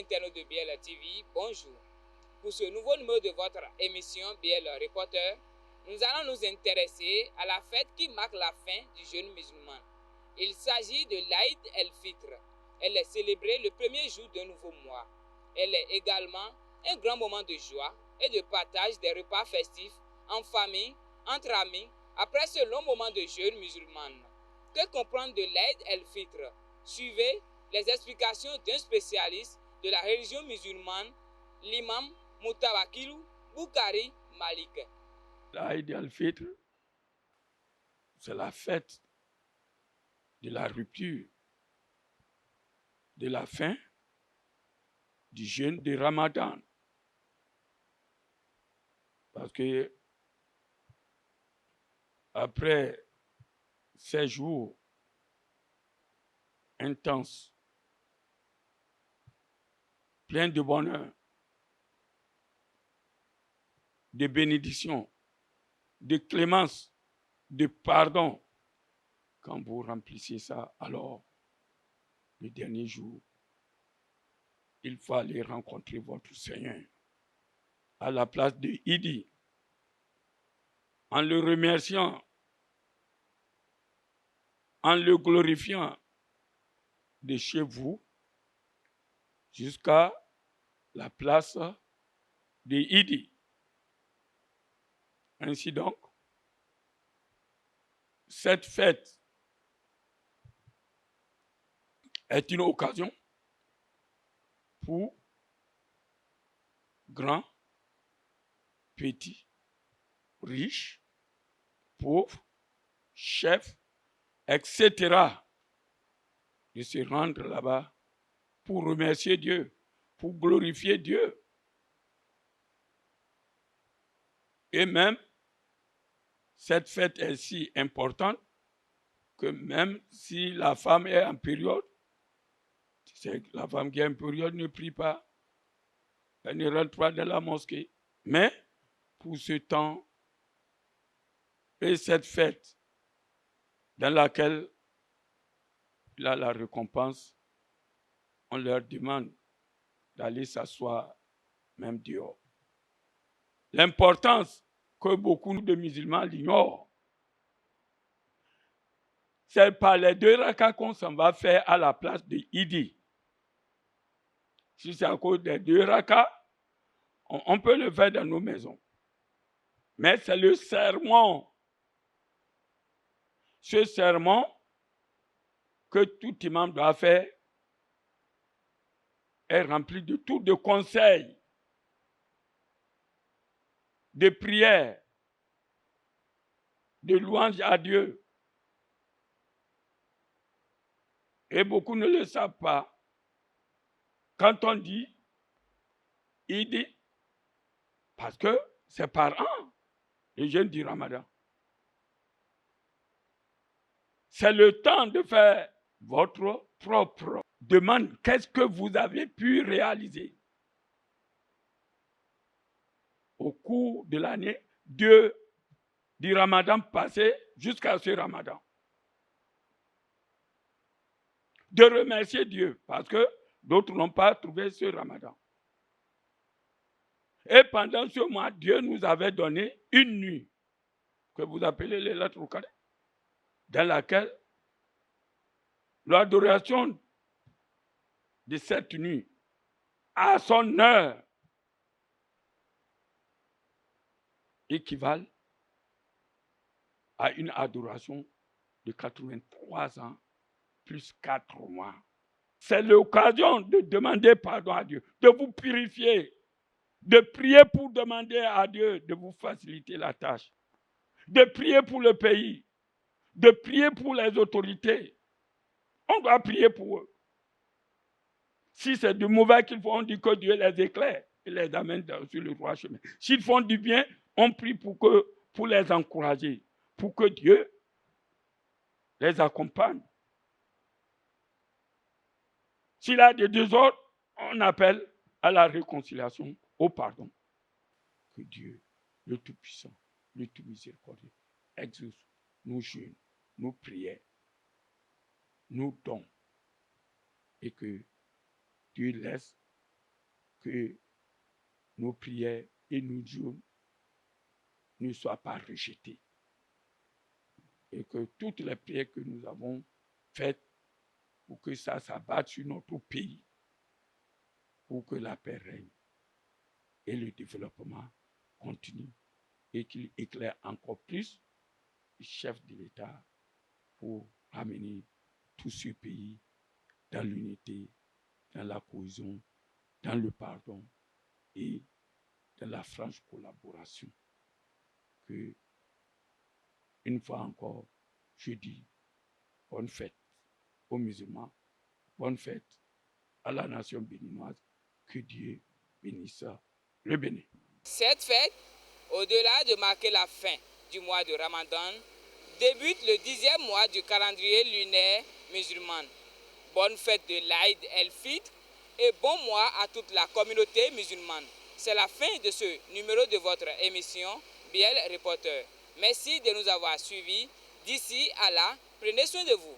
internautes de BL TV, bonjour. Pour ce nouveau numéro de votre émission BL Reporter, nous allons nous intéresser à la fête qui marque la fin du jeûne musulman. Il s'agit de l'Aïd el-Fitr. Elle est célébrée le premier jour d'un nouveau mois. Elle est également un grand moment de joie et de partage des repas festifs en famille, entre amis, après ce long moment de jeûne musulman. Que comprendre de l'Aïd el-Fitr? Suivez les explications d'un spécialiste de la religion musulmane, l'imam Mutawakil Boukari Malik. L'Aïd el-Fitr, c'est la fête de la rupture, de la fin du jeûne de Ramadan. Parce que après ces jours intenses, pleins de bonheur, de bénédiction, de clémence, de pardon, quand vous remplissez ça, alors, le dernier jour, il faut aller rencontrer votre Seigneur à la place de Idi, en le remerciant, en le glorifiant de chez vous jusqu'à la place de Idi. Ainsi donc, cette fête est une occasion pour grands, petits, riches, pauvres, chefs, etc., de se rendre là-bas pour remercier Dieu, pour glorifier Dieu. Et même, cette fête est si importante que même si la femme est en période, c'est la femme qui est en période ne prie pas, elle ne rentre pas dans la mosquée. Mais pour ce temps et cette fête dans laquelle il a la récompense, on leur demande d'aller s'asseoir même dehors. L'importance que beaucoup de musulmans l'ignorent, c'est par les 2 rakas qu'on s'en va faire à la place de Idi. Si c'est à cause des 2 rakas, on peut le faire dans nos maisons. Mais c'est le sermon. Ce sermon que tout imam doit faire est rempli de tout de conseils, de prières, de louanges à Dieu. Et beaucoup ne le savent pas. Quand on dit, il dit, parce que c'est par an, le jeûne du Ramadan. C'est le temps de faire votre propre demande. Qu'est-ce que vous avez pu réaliser au cours de l'année du Ramadan passé jusqu'à ce Ramadan? De remercier Dieu, parce que d'autres n'ont pas trouvé ce Ramadan. Et pendant ce mois, Dieu nous avait donné une nuit, que vous appelez les lettres au carré, dans laquelle l'adoration de cette nuit, à son heure, équivalent à une adoration de 83 ans plus 4 mois. C'est l'occasion de demander pardon à Dieu, de vous purifier, de prier pour demander à Dieu de vous faciliter la tâche, de prier pour le pays, de prier pour les autorités. On doit prier pour eux. Si c'est du mauvais qu'ils font, on dit que Dieu les éclaire et les amène sur le droit chemin. S'ils font du bien, on prie pour les encourager, pour que Dieu les accompagne. S'il y a des désordres, on appelle à la réconciliation, au pardon. Que Dieu, le Tout-Puissant, le Tout-Miséricordieux, exauce nos jeûnes, nos prières, nos dons, et que Dieu laisse que nos prières et nos jours ne soient pas rejetées. Et que toutes les prières que nous avons faites pour que ça s'abatte sur notre pays, pour que la paix règne et le développement continue et qu'il éclaire encore plus le chef de l'État pour amener tout ce pays dans l'unité, dans la cohésion, dans le pardon et dans la franche collaboration. Que, une fois encore, je dis bonne fête aux musulmans, bonne fête à la nation béninoise, que Dieu bénisse le Bénin. Cette fête, au-delà de marquer la fin du mois de Ramadan, débute le 10e mois du calendrier lunaire musulman. Bonne fête de l'Aïd el-Fitr et bon mois à toute la communauté musulmane. C'est la fin de ce numéro de votre émission Biel Reporter. Merci de nous avoir suivis. D'ici à là, prenez soin de vous.